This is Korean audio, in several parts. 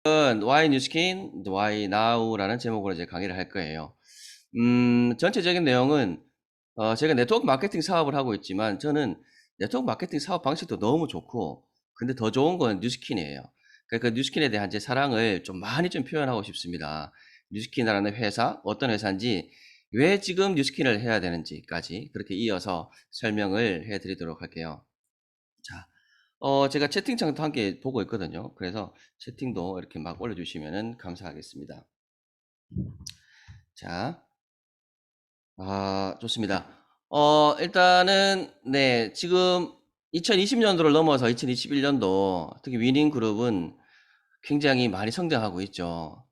Why New Skin, Why Now라는 제목으로 이제 강의를 할 거예요. 전체적인 내용은 제가 네트워크 마케팅 사업을 하고 있지만 저는 네트워크 마케팅 사업 방식도 너무 좋고 근데 더 좋은 건 뉴스킨이에요. 그러니까 그 뉴스킨에 대한 제 사랑을 좀 많이 좀 표현하고 싶습니다. 뉴스킨이라는 회사, 어떤 회사인지 왜 지금 뉴스킨을 해야 되는지까지 그렇게 이어서 설명을 해드리도록 할게요. 자, 제가 채팅창도 함께 보고 있거든요. 그래서 채팅도 이렇게 막 올려주시면 감사하겠습니다. 자, 좋습니다. 일단은, 네, 지금 2020년도를 넘어서 2021년도, 특히 위닝그룹은 굉장히 많이 성장하고 있죠.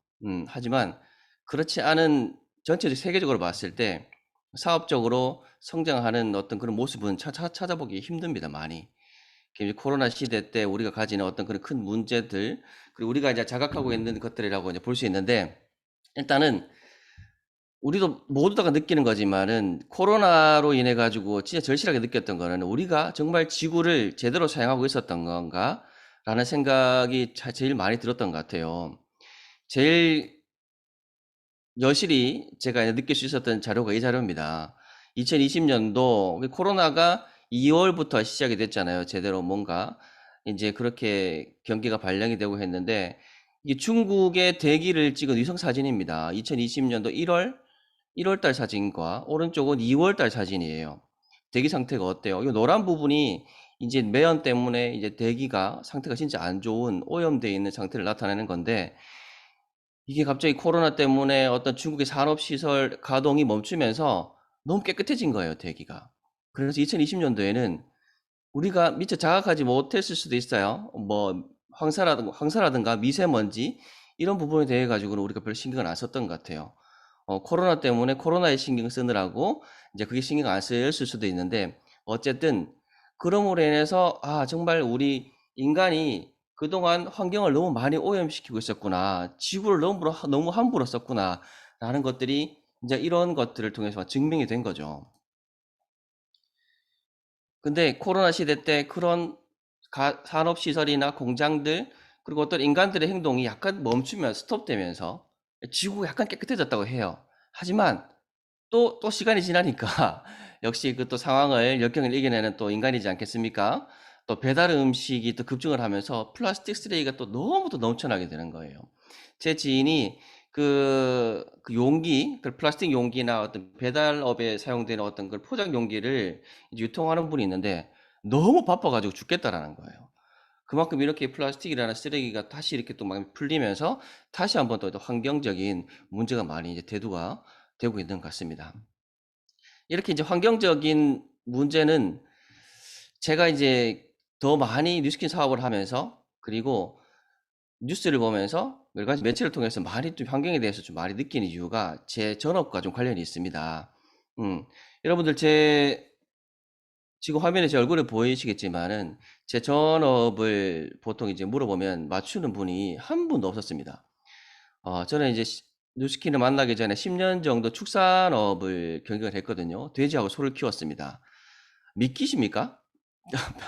하지만 그렇지 않은 전체적 세계적으로 봤을 때 사업적으로 성장하는 어떤 그런 모습은 찾아보기 힘듭니다, 많이. 코로나 시대 때 우리가 가지는 어떤 그런 큰 문제들, 그리고 우리가 이제 자각하고 있는 것들이라고 이제 볼 수 있는데, 일단은 우리도 모두 다 느끼는 거지만은 코로나로 인해 가지고 진짜 절실하게 느꼈던 거는 우리가 정말 지구를 제대로 사용하고 있었던 건가? 라는 생각이 제일 많이 들었던 것 같아요. 제일 여실히 제가 느낄 수 있었던 자료가 이 자료입니다. 2020년도 코로나가 2월부터 시작이 됐잖아요. 제대로 뭔가 이제 그렇게 경기가 발령이 되고 했는데 이게 중국의 대기를 찍은 위성 사진입니다. 2020년도 1월 달 사진과 오른쪽은 2월 달 사진이에요. 대기 상태가 어때요? 이 노란 부분이 이제 매연 때문에 이제 대기가 상태가 진짜 안 좋은 오염되어 있는 상태를 나타내는 건데 이게 갑자기 코로나 때문에 어떤 중국의 산업시설 가동이 멈추면서 너무 깨끗해진 거예요, 대기가. 그래서 2020년도에는 우리가 미처 자각하지 못했을 수도 있어요. 뭐, 황사라든가 미세먼지, 이런 부분에 대해 가지고는 우리가 별 신경을 안 썼던 것 같아요. 코로나 때문에 코로나에 신경 쓰느라고 이제 그게 신경 안 쓰였을 수도 있는데, 어쨌든, 그럼으로 인해서, 정말 우리 인간이 그동안 환경을 너무 많이 오염시키고 있었구나. 지구를 너무 함부로 썼구나. 라는 것들이 이제 이런 것들을 통해서 증명이 된 거죠. 근데 코로나 시대 때 그런 산업시설이나 공장들, 그리고 어떤 인간들의 행동이 약간 멈추면 스톱되면서 지구가 약간 깨끗해졌다고 해요. 하지만 또 시간이 지나니까 역시 그 또 상황을 역경을 이겨내는 또 인간이지 않겠습니까? 또 배달 음식이 또 급증을 하면서 플라스틱 쓰레기가 또 너무 또 넘쳐나게 되는 거예요. 제 지인이 그 용기, 그 플라스틱 용기나 어떤 배달업에 사용되는 어떤 그 포장 용기를 유통하는 분이 있는데 너무 바빠가지고 죽겠다라는 거예요. 그만큼 이렇게 플라스틱이라는 쓰레기가 다시 이렇게 또 막 풀리면서 다시 한번 또 환경적인 문제가 많이 이제 대두가 되고 있는 것 같습니다. 이렇게 이제 환경적인 문제는 제가 이제 더 많이 뉴스킨 사업을 하면서 그리고 뉴스를 보면서 여러 가지 매체를 통해서 많이 좀 환경에 대해서 좀 많이 느끼는 이유가 제 전업과 좀 관련이 있습니다. 여러분들 지금 화면에 제 얼굴을 보이시겠지만은 제 전업을 보통 이제 물어보면 맞추는 분이 한 분도 없었습니다. 저는 이제 뉴스킨을 만나기 전에 10년 정도 축산업을 경영을 했거든요. 돼지하고 소를 키웠습니다. 믿기십니까?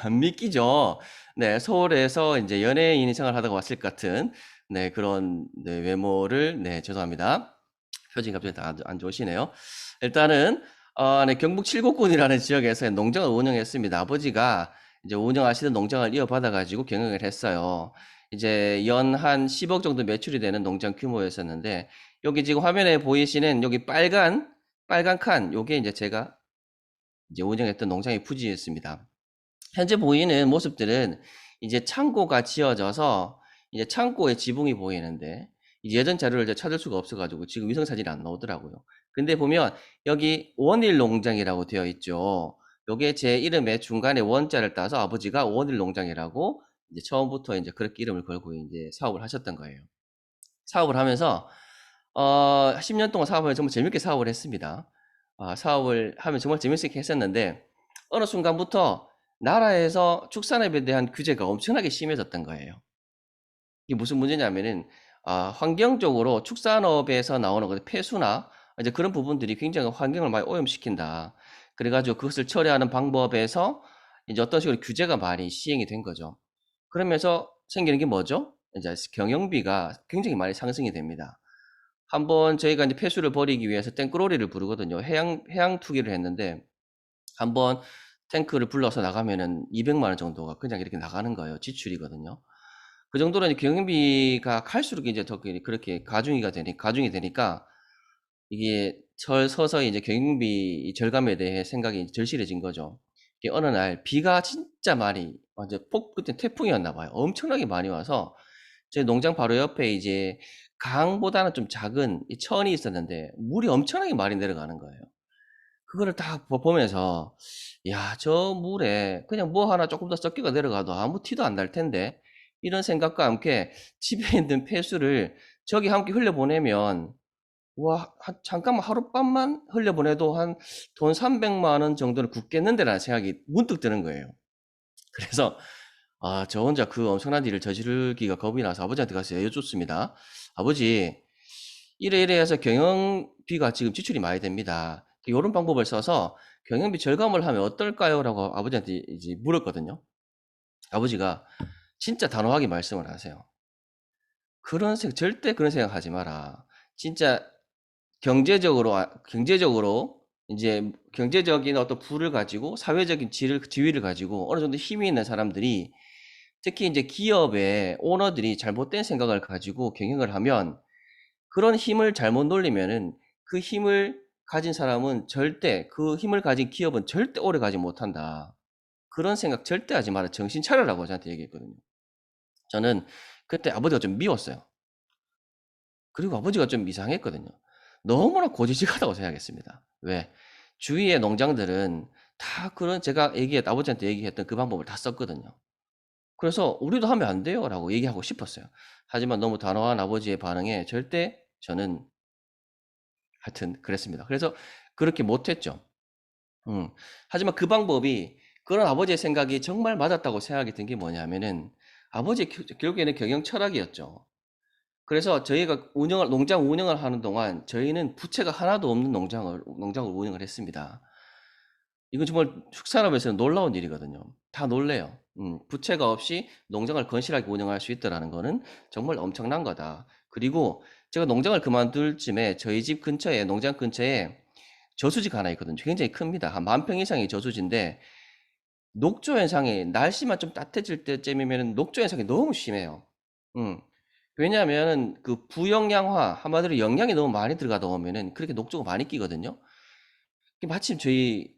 안 믿기죠. 네, 서울에서 이제 연예인 생활 하다가 왔을 것 같은 네, 그런 네, 외모를 네, 죄송합니다. 표정이 갑자기 다 안 좋으시네요. 일단은 네, 경북 칠곡군이라는 지역에서 농장을 운영했습니다. 아버지가 이제 운영하시던 농장을 이어받아 가지고 경영을 했어요. 이제 연 한 10억 정도 매출이 되는 농장 규모였었는데 여기 지금 화면에 보이시는 여기 빨간 칸 요게 이제 제가 이제 운영했던 농장의 부지였습니다. 현재 보이는 모습들은 이제 창고가 지어져서 이제 창고의 지붕이 보이는데 예전 자료를 이제 찾을 수가 없어가지고 지금 위성 사진이 안 나오더라고요. 근데 보면 여기 원일 농장이라고 되어 있죠. 요게 제 이름의 중간에 원자를 따서 아버지가 원일 농장이라고 이제 처음부터 이제 그렇게 이름을 걸고 이제 사업을 하셨던 거예요. 사업을 하면서 10년 동안 사업을 정말 재밌게 사업을 했습니다. 사업을 하면 정말 재밌게 했었는데 어느 순간부터 나라에서 축산업에 대한 규제가 엄청나게 심해졌던 거예요. 이게 무슨 문제냐면은 환경적으로 축산업에서 나오는 폐수나 이제 그런 부분들이 굉장히 환경을 많이 오염시킨다. 그래가지고 그것을 처리하는 방법에서 이제 어떤 식으로 규제가 많이 시행이 된 거죠. 그러면서 생기는 게 뭐죠? 이제 경영비가 굉장히 많이 상승이 됩니다. 한번 저희가 이제 폐수를 버리기 위해서 땡크로리를 부르거든요. 해양 투기를 했는데 한번 탱크를 불러서 나가면은 200만 원 정도가 그냥 이렇게 나가는 거예요. 지출이거든요. 그 정도로 이제 경영비가 갈수록 이제 더 그렇게 가중이 되니까 이게 서서히 이제 경영비 절감에 대해 생각이 절실해진 거죠. 이게 어느 날 비가 진짜 많이 완전 그때 태풍이었나 봐요. 엄청나게 많이 와서 제 농장 바로 옆에 이제 강보다는 좀 작은 이 천이 있었는데 물이 엄청나게 많이 내려가는 거예요. 그거를 딱 보면서 야, 저 물에 그냥 뭐 하나 조금 더 섞이가 내려가도 아무 티도 안 날 텐데 이런 생각과 함께 집에 있는 폐수를 저기 함께 흘려보내면 와, 잠깐만 하룻밤만 흘려보내도 한 돈 300만 원 정도는 굳겠는데라는 생각이 문득 드는 거예요. 그래서 저 혼자 그 엄청난 일을 저지르기가 겁이 나서 아버지한테 가서 여쭙습니다. 아버지, 이래 이래 해서 경영비가 지금 지출이 많이 됩니다. 이런 방법을 써서 경영비 절감을 하면 어떨까요? 라고 아버지한테 이제 물었거든요. 아버지가 진짜 단호하게 말씀을 하세요. 절대 그런 생각 하지 마라. 진짜 경제적으로 이제 경제적인 어떤 부를 가지고 사회적인 지위를 가지고 어느 정도 힘이 있는 사람들이 특히 이제 기업의 오너들이 잘못된 생각을 가지고 경영을 하면 그런 힘을 잘못 놀리면은 그 힘을 가진 사람은 그 힘을 가진 기업은 절대 오래 가지 못한다. 그런 생각 절대 하지 마라. 정신 차려라고 저한테 얘기했거든요. 저는 그때 아버지가 좀 미웠어요. 그리고 아버지가 좀 이상했거든요. 너무나 고지식하다고 생각했습니다. 왜? 주위의 농장들은 다 그런 제가 아버지한테 얘기했던 그 방법을 다 썼거든요. 그래서 우리도 하면 안 돼요 라고 얘기하고 싶었어요. 하지만 너무 단호한 아버지의 반응에 절대 저는 하여튼 그랬습니다. 그래서 그렇게 못했죠. 하지만 그 방법이 그런 아버지의 생각이 정말 맞았다고 생각이 든 게 뭐냐면은 아버지의 결국에는 경영 철학이었죠. 그래서 저희가 농장 운영을 하는 동안 저희는 부채가 하나도 없는 농장을 운영을 했습니다. 이건 정말 축산업에서는 놀라운 일이거든요. 다 놀래요. 부채가 없이 농장을 건실하게 운영할 수 있다라는 거는 정말 엄청난 거다. 그리고 제가 농장을 그만둘 쯤에 저희 집 근처에 농장 근처에 저수지가 하나 있거든요. 굉장히 큽니다. 한 10,000평 이상의 저수지인데 녹조 현상이 날씨만 좀 따뜻해질 때쯤이면 녹조 현상이 너무 심해요. 음. 왜냐하면 그 부영양화 한마디로 영양이 너무 많이 들어가다 보면은 그렇게 녹조가 많이 끼거든요. 마침 저희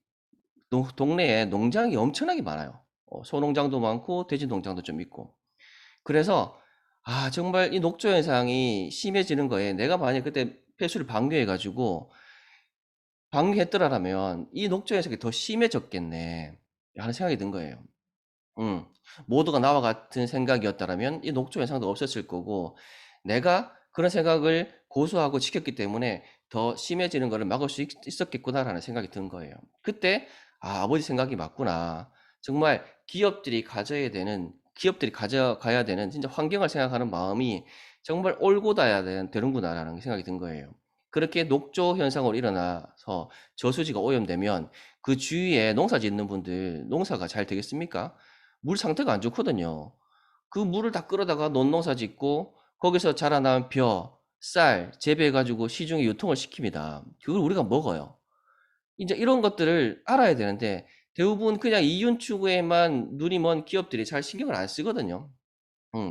동네에 농장이 엄청나게 많아요. 소농장도 많고 돼지 농장도 좀 있고. 그래서 정말 이 녹조 현상이 심해지는 거에 내가 만약 그때 폐수를 방류해 가지고 방류했더라면 이 녹조 현상이 더 심해졌겠네 하는 생각이 든 거예요. 음. 모두가 나와 같은 생각이었다라면 이 녹조 현상도 없었을 거고 내가 그런 생각을 고수하고 지켰기 때문에 더 심해지는 거를 막을 수 있었겠구나라는 생각이 든 거예요. 그때 아버지 생각이 맞구나. 정말 기업들이 가져가야 되는 진짜 환경을 생각하는 마음이 정말 올곧아야 되는구나라는 생각이 든 거예요. 그렇게 녹조 현상으로 일어나서 저수지가 오염되면 그 주위에 농사 짓는 분들 농사가 잘 되겠습니까? 물 상태가 안 좋거든요. 그 물을 다 끌어다가 논농사 짓고 거기서 자라난 쌀 재배해가지고 시중에 유통을 시킵니다. 그걸 우리가 먹어요. 이제 이런 것들을 알아야 되는데 대부분 그냥 이윤 추구에만 눈이 먼 기업들이 잘 신경을 안 쓰거든요.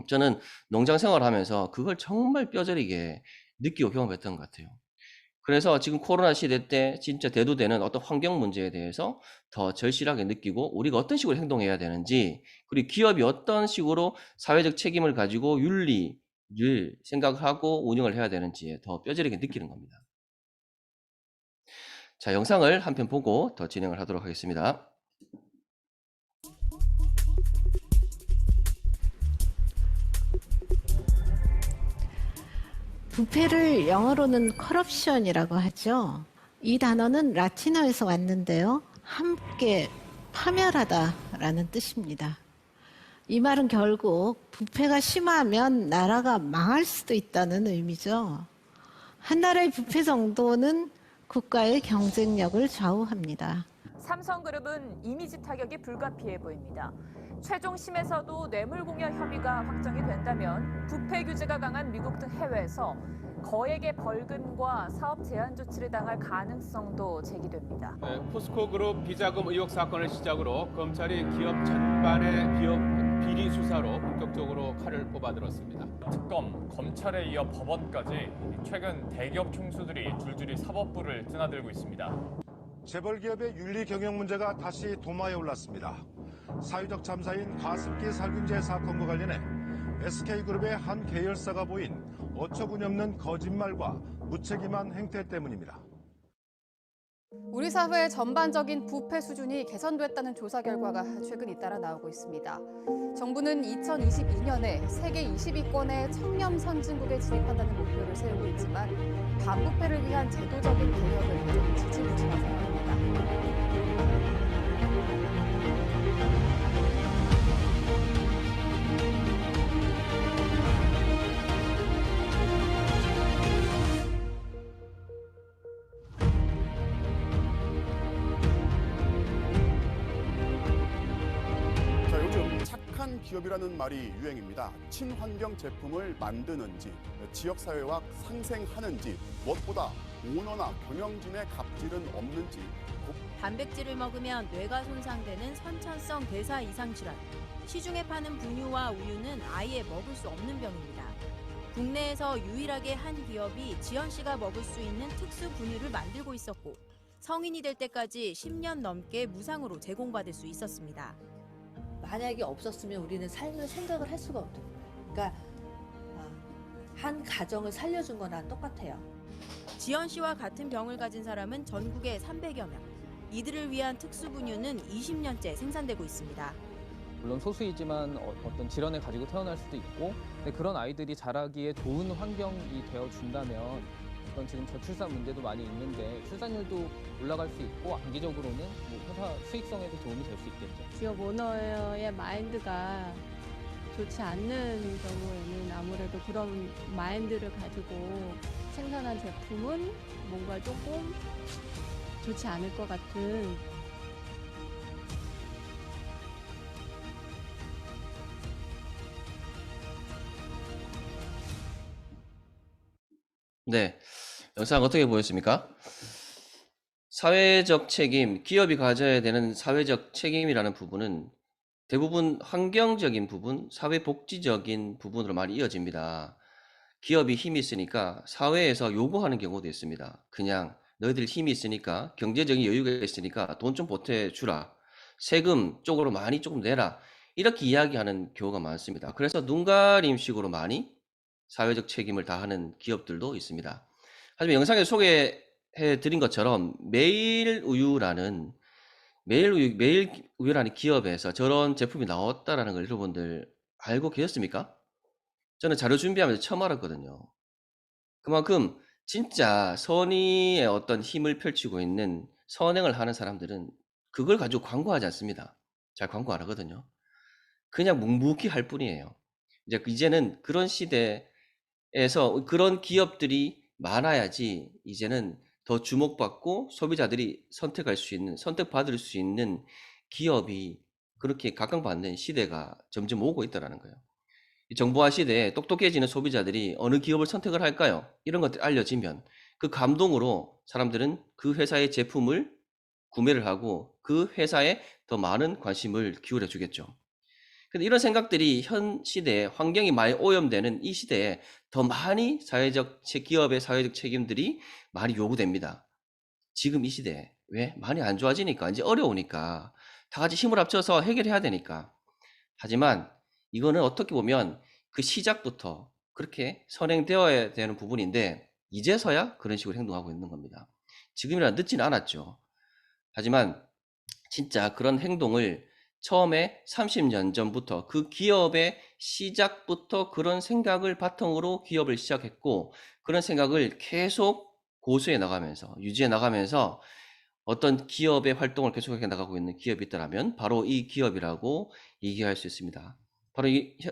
저는 농장 생활하면서 그걸 정말 뼈저리게 느끼고 경험했던 것 같아요. 그래서 지금 코로나 시대 때 진짜 대두되는 어떤 환경 문제에 대해서 더 절실하게 느끼고 우리가 어떤 식으로 행동해야 되는지 그리고 기업이 어떤 식으로 사회적 책임을 가지고 윤리를 생각하고 운영을 해야 되는지에 더 뼈저리게 느끼는 겁니다. 자, 영상을 한 편 보고 더 진행을 하도록 하겠습니다. 부패를 영어로는 corruption이라고 하죠. 이 단어는 라틴어에서 왔는데요. 함께 파멸하다라는 뜻입니다. 이 말은 결국 부패가 심하면 나라가 망할 수도 있다는 의미죠. 한 나라의 부패 정도는 국가의 경쟁력을 좌우합니다. 삼성그룹은 이미지 타격이 불가피해 보입니다. 최종 심에서도 뇌물공여 혐의가 확정이 된다면 부패 규제가 강한 미국 등 해외에서 거액의 벌금과 사업 제한 조치를 당할 가능성도 제기됩니다. 네, 포스코 그룹 비자금 의혹 사건을 시작으로 검찰이 기업 전반의 기업 비리 수사로 본격적으로 칼을 뽑아들었습니다. 특검, 검찰에 이어 법원까지 최근 대기업 총수들이 줄줄이 사법부를 드나들고 있습니다. 재벌 기업의 윤리 경영 문제가 다시 도마에 올랐습니다. 사회적 참사인 가습기 살균제 사건과 관련해 SK그룹의 한 계열사가 보인 어처구니없는 거짓말과 무책임한 행태 때문입니다. 우리 사회의 전반적인 부패 수준이 개선됐다는 조사 결과가 최근 잇따라 나오고 있습니다. 정부는 2022년에 세계 20위권의 청렴 선진국에 진입한다는 목표를 세우고 있지만 반부패를 위한 제도적인 개혁을 여전히 지지부진한 상황입니다. 자, 요즘 착한 기업이라는 말이 유행입니다. 친환경 제품을 만드는지, 지역사회와 상생하는지, 무엇보다 오너나 경영진의 갑질은 없는지. 단백질을 먹으면 뇌가 손상되는 선천성 대사 이상 질환. 시중에 파는 분유와 우유는 아예 먹을 수 없는 병입니다. 국내에서 유일하게 한 기업이 지연 씨가 먹을 수 있는 특수 분유를 만들고 있었고 성인이 될 때까지 10년 넘게 무상으로 제공받을 수 있었습니다. 만약에 없었으면 우리는 삶을 생각을 할 수가 없죠. 그러니까 한 가정을 살려준 거랑 똑같아요. 지연 씨와 같은 병을 가진 사람은 전국에 300여 명. 이들을 위한 특수 분유는 20년째 생산되고 있습니다. 물론 소수이지만 어떤 질환을 가지고 태어날 수도 있고, 근데 그런 아이들이 자라기에 좋은 환경이 되어준다면 어떤 지금 저출산 문제도 많이 있는데 출산율도 올라갈 수 있고 장기적으로는 뭐 회사 수익성에도 도움이 될 수 있겠죠. 기업 오너의 마인드가 좋지 않는 경우에는 아무래도 그런 마인드를 가지고 생산한 제품은 뭔가 조금 좋지 않을 것 같은. 네, 영상 어떻게 보였습니까? 사회적 책임, 기업이 가져야 되는 사회적 책임이라는 부분은 대부분 환경적인 부분, 사회복지적인 부분으로 많이 이어집니다. 기업이 힘이 있으니까 사회에서 요구하는 경우도 있습니다. 그냥 너희들 힘이 있으니까, 경제적인 여유가 있으니까 돈 좀 보태주라, 세금 쪽으로 많이 조금 내라, 이렇게 이야기하는 경우가 많습니다. 그래서 눈가림식으로 많이 사회적 책임을 다하는 기업들도 있습니다. 하지만 영상에 소개해 드린 것처럼 매일우유라는 기업에서 저런 제품이 나왔다라는 걸 여러분들 알고 계셨습니까? 저는 자료 준비하면서 처음 알았거든요. 그만큼 진짜 선의의 어떤 힘을 펼치고 있는, 선행을 하는 사람들은 그걸 가지고 광고하지 않습니다. 잘 광고 안 하거든요. 그냥 묵묵히 할 뿐이에요. 이제는 그런 시대에서 그런 기업들이 많아야지 이제는 더 주목받고 소비자들이 선택받을 수 있는 기업이 그렇게 각광받는 시대가 점점 오고 있다는 거예요. 이 정보화 시대에 똑똑해지는 소비자들이 어느 기업을 선택을 할까요? 이런 것들이 알려지면 그 감동으로 사람들은 그 회사의 제품을 구매를 하고 그 회사에 더 많은 관심을 기울여 주겠죠. 근데 이런 생각들이 현 시대에 환경이 많이 오염되는 이 시대에 더 많이 기업의 사회적 책임들이 많이 요구됩니다. 지금 이 시대에. 왜? 많이 안 좋아지니까, 이제 어려우니까, 다 같이 힘을 합쳐서 해결해야 되니까. 하지만 이거는 어떻게 보면 그 시작부터 그렇게 선행되어야 되는 부분인데 이제서야 그런 식으로 행동하고 있는 겁니다. 지금이라 늦지는 않았죠. 하지만 진짜 그런 행동을 처음에 30년 전부터 그 기업의 시작부터 그런 생각을 바탕으로 기업을 시작했고, 그런 생각을 계속 고수해 나가면서, 유지해 나가면서 어떤 기업의 활동을 계속해 나가고 있는 기업이 있다면 바로 이 기업이라고 얘기할 수 있습니다. 바로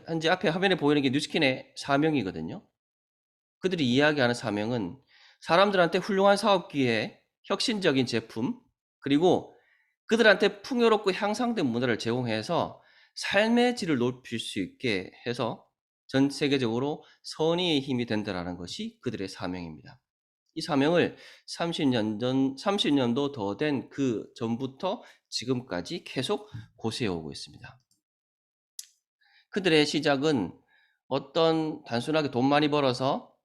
현재 앞에 화면에 보이는 게 뉴스킨의 사명이거든요. 그들이 이야기하는 사명은 사람들한테 훌륭한 사업 기회, 혁신적인 제품, 그리고 그들한테 풍요롭고 향상된 문화를 제공해서 삶의 질을 높일 수 있게 해서 전 세계적으로 선의의 힘이 된다라는 것이 그들의 사명입니다. 이 사명을 30년도 더 된 그 전부터 지금까지 계속 고수해오고 있습니다. 그들의 시작은 어떤 단순하게 돈 많이 벌어서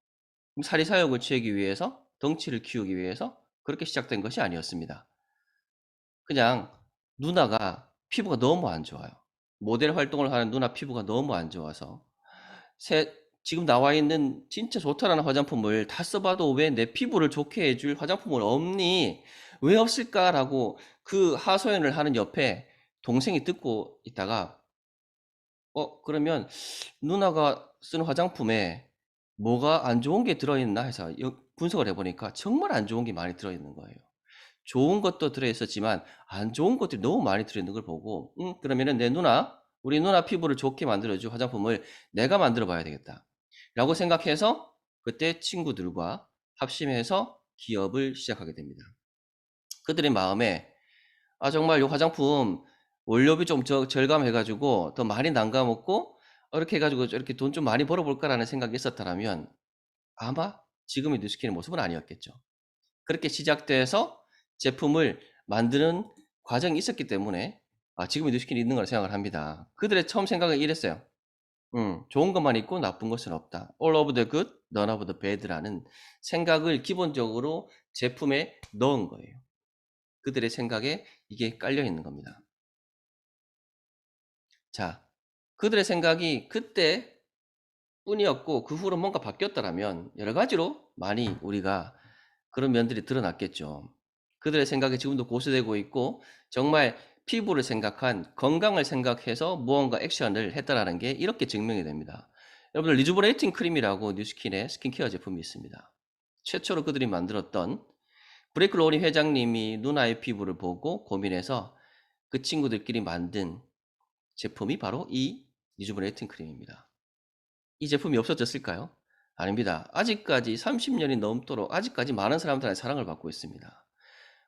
사리사욕을 취하기 위해서, 덩치를 키우기 위해서 그렇게 시작된 것이 아니었습니다. 그냥 누나가 피부가 너무 안 좋아요. 모델 활동을 하는 누나 피부가 너무 안 좋아서 지금 나와 있는 진짜 좋다라는 화장품을 다 써봐도 왜 내 피부를 좋게 해줄 화장품은 없니? 왜 없을까라고 그 하소연을 하는 옆에 동생이 듣고 있다가 그러면 누나가 쓰는 화장품에 뭐가 안 좋은 게 들어있나 해서 분석을 해보니까 정말 안 좋은 게 많이 들어있는 거예요. 좋은 것도 들어있었지만 안 좋은 것들이 너무 많이 들어있는 걸 보고 그러면은 우리 누나 피부를 좋게 만들어줄 화장품을 내가 만들어 봐야 되겠다 라고 생각해서 그때 친구들과 합심해서 기업을 시작하게 됩니다. 그들의 마음에 정말 이 화장품 원료비 좀 절감해가지고 더 많이 남가먹고 이렇게 해가지고 이렇게 돈 좀 많이 벌어볼까라는 생각이 있었다면 아마 지금의 뉴스킨의 모습은 아니었겠죠. 그렇게 시작돼서 제품을 만드는 과정이 있었기 때문에 지금의 뉴스킨이 있는 거라 생각을 합니다. 그들의 처음 생각은 이랬어요. 좋은 것만 있고 나쁜 것은 없다. All of the good, none of the bad라는 생각을 기본적으로 제품에 넣은 거예요. 그들의 생각에 이게 깔려 있는 겁니다. 자, 그들의 생각이 그때 뿐이었고 그 후로 뭔가 바뀌었다라면 여러 가지로 많이 우리가 그런 면들이 드러났겠죠. 그들의 생각이 지금도 고수되고 있고 정말 피부를 생각한 건강을 생각해서 무언가 액션을 했다라는 게 이렇게 증명이 됩니다. 여러분들 리주버네이팅 크림이라고 뉴스킨의 스킨케어 제품이 있습니다. 최초로 그들이 만들었던 브레이크 로리 회장님이 누나의 피부를 보고 고민해서 그 친구들끼리 만든 제품이 바로 이 리주버네이팅 크림입니다. 이 제품이 없어졌을까요? 아닙니다. 아직까지 30년이 넘도록 아직까지 많은 사람들의 사랑을 받고 있습니다.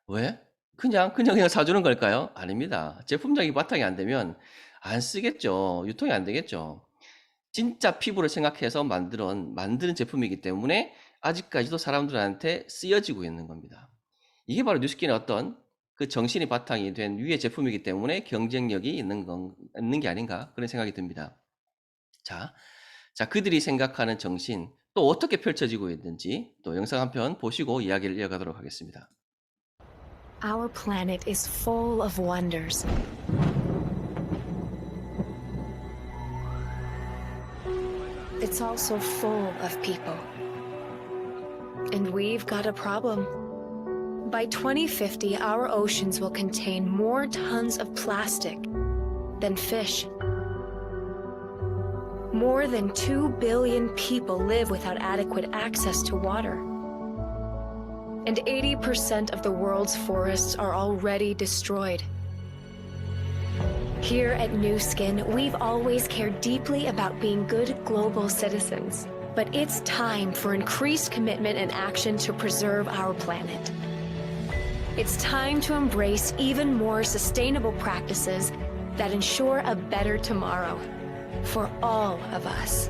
왜? 그냥 사주는 걸까요? 아닙니다. 제품력이 바탕이 안 되면 안 쓰겠죠. 유통이 안 되겠죠. 진짜 피부를 생각해서 만드는 제품이기 때문에 아직까지도 사람들한테 쓰여지고 있는 겁니다. 이게 바로 뉴스킨의 어떤 그 정신이 바탕이 된 위의 제품이기 때문에 경쟁력이 있는 게 아닌가 그런 생각이 듭니다. 자, 그들이 생각하는 정신 또 어떻게 펼쳐지고 있는지 또 영상 한 편 보시고 이야기를 이어가도록 하겠습니다. Our planet is full of wonders. It's also full of people. And we've got a problem. By 2050, our oceans will contain more tons of plastic than fish. More than 2 billion people live without adequate access to water. And 80% of the world's forests are already destroyed. Here at Nu Skin, we've always cared deeply about being good global citizens. But it's time for increased commitment and action to preserve our planet. It's time to embrace even more sustainable practices that ensure a better tomorrow for all of us.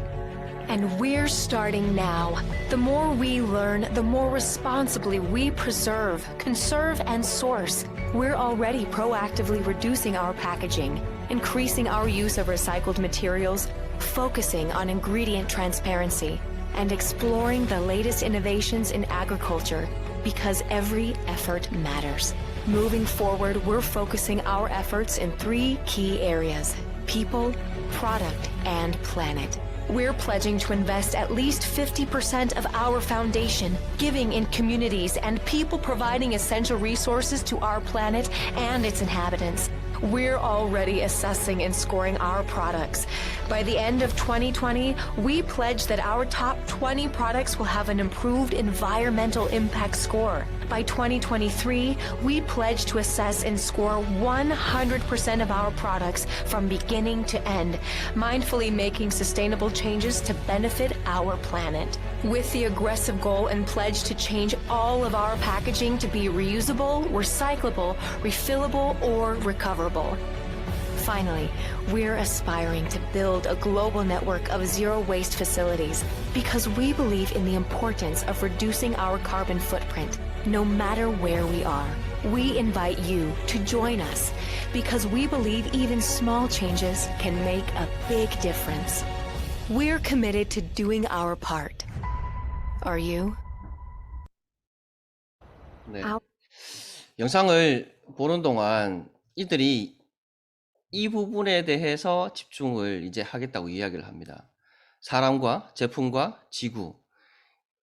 And we're starting now. The more we learn, the more responsibly we preserve, conserve, and source. We're already proactively reducing our packaging, increasing our use of recycled materials, focusing on ingredient transparency, and exploring the latest innovations in agriculture, because every effort matters. Moving forward, we're focusing our efforts in 3 key areas: people, product, and planet. We're pledging to invest at least 50% of our foundation, giving in communities and people providing essential resources to our planet and its inhabitants. We're already assessing and scoring our products. By the end of 2020, we pledge that our top 20 products will have an improved environmental impact score. By 2023, we pledge to assess and score 100% of our products from beginning to end, mindfully making sustainable changes to benefit our planet. With the aggressive goal and pledge to change all of our packaging to be reusable, recyclable, refillable, or recoverable. Finally, we're aspiring to build a global network of zero waste facilities because we believe in the importance of reducing our carbon footprint, no matter where we are. We invite you to join us because we believe even small changes can make a big difference. We're committed to doing our part. Are you? 네. 아. 영상을 보는 동안 이들이 이 부분에 대해서 집중을 이제 하겠다고 이야기를 합니다. 사람과 제품과 지구.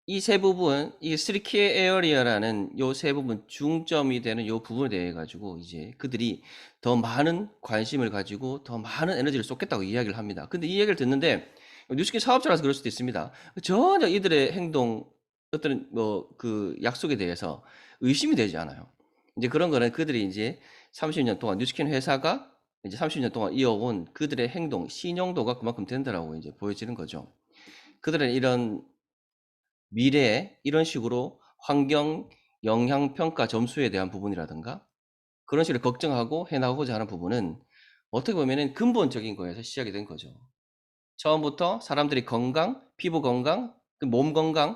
이 세 부분, 이 3K 에어리어라는 요 세 부분 중점이 되는 요 부분에 대해 가지고 이제 그들이 더 많은 관심을 가지고 더 많은 에너지를 쏟겠다고 이야기를 합니다. 근데 이 얘기를 듣는데 뉴스킨 사업자라서 그럴 수도 있습니다. 전혀 이들의 행동, 어떤 그 약속에 대해서 의심이 되지 않아요. 이제 그런 거는 그들이 이제 30년 동안 뉴스킨 회사가 이제 30년 동안 이어온 그들의 행동, 신용도가 그만큼 된다라고 이제 보여지는 거죠. 그들은 이런 미래에 이런 식으로 환경 영향 평가 점수에 대한 부분이라든가 그런 식으로 걱정하고 해나가고자 하는 부분은 어떻게 보면은 근본적인 거에서 시작이 된 거죠. 처음부터 사람들이 건강, 피부 건강, 몸 건강에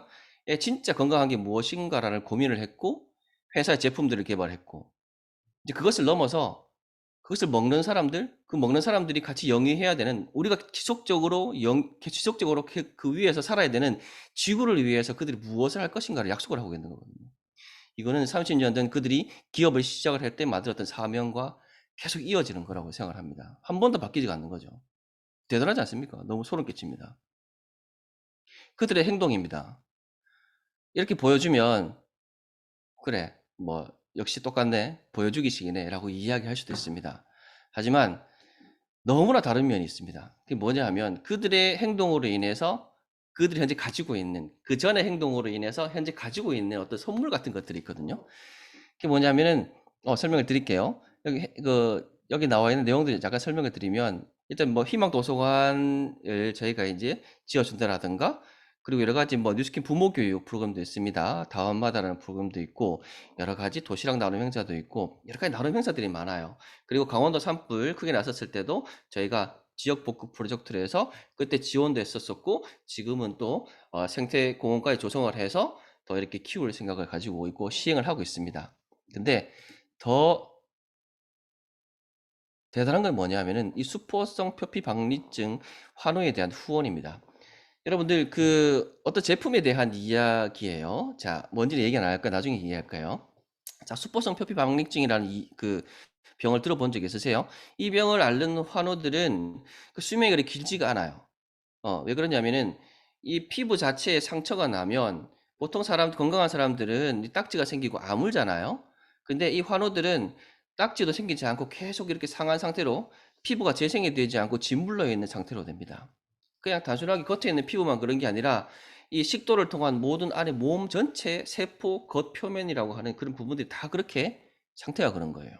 진짜 건강한 게 무엇인가라는 고민을 했고 회사의 제품들을 개발했고 이제 그것을 넘어서 그것을 먹는 사람들, 그 먹는 사람들이 같이 영위해야 되는 우리가 지속적으로 그 위에서 살아야 되는 지구를 위해서 그들이 무엇을 할 것인가를 약속을 하고 있는 거거든요. 이거는 30년 전 그들이 기업을 시작을 할 때 만들었던 사명과 계속 이어지는 거라고 생각을 합니다. 한 번도 바뀌지가 않는 거죠. 대단하지 않습니까? 너무 소름 끼칩니다. 그들의 행동입니다. 이렇게 보여주면 그래 뭐 역시 똑같네 보여주기식이네 라고 이야기할 수도 있습니다. 하지만 너무나 다른 면이 있습니다. 그게 뭐냐 하면 그들의 행동으로 인해서 그들이 현재 가지고 있는 그 전의 행동으로 인해서 현재 가지고 있는 어떤 선물 같은 것들이 있거든요. 그게 뭐냐면은 설명을 드릴게요. 여기 나와 있는 내용들 잠깐 설명을 드리면 일단 뭐 희망 도서관을 저희가 이제 지어준다라든가 그리고 여러 가지 뭐 뉴스킨 부모 교육 프로그램도 있습니다. 다원마다라는 프로그램도 있고 여러 가지 도시락 나눔 행사도 있고 여러 가지 나눔 행사들이 많아요. 그리고 강원도 산불 크게 났었을 때도 저희가 지역 복구 프로젝트를 해서 그때 지원도 했었었고 지금은 또 생태공원까지 조성을 해서 더 이렇게 키울 생각을 가지고 있고 시행을 하고 있습니다. 근데 더 대단한 건 뭐냐면은 이 수포성 표피 박리증 환우에 대한 후원입니다. 여러분들 그 어떤 제품에 대한 이야기예요. 자, 뭔지는 얘기 안 할까요? 나중에 얘기할까요? 자, 수포성 표피 박리증이라는 그 병을 들어본 적 있으세요? 이 병을 앓는 환우들은 그 수명이 그렇게 길지가 않아요. 왜 그러냐면은 이 피부 자체에 상처가 나면 보통 건강한 사람들은 이 딱지가 생기고 아물잖아요. 근데 이 환우들은 딱지도 생기지 않고 계속 이렇게 상한 상태로 피부가 재생이 되지 않고 짓물러 있는 상태로 됩니다. 그냥 단순하게 겉에 있는 피부만 그런 게 아니라 이 식도를 통한 모든 안에 몸 전체 세포 겉표면이라고 하는 그런 부분들이 다 그렇게 상태가 그런 거예요.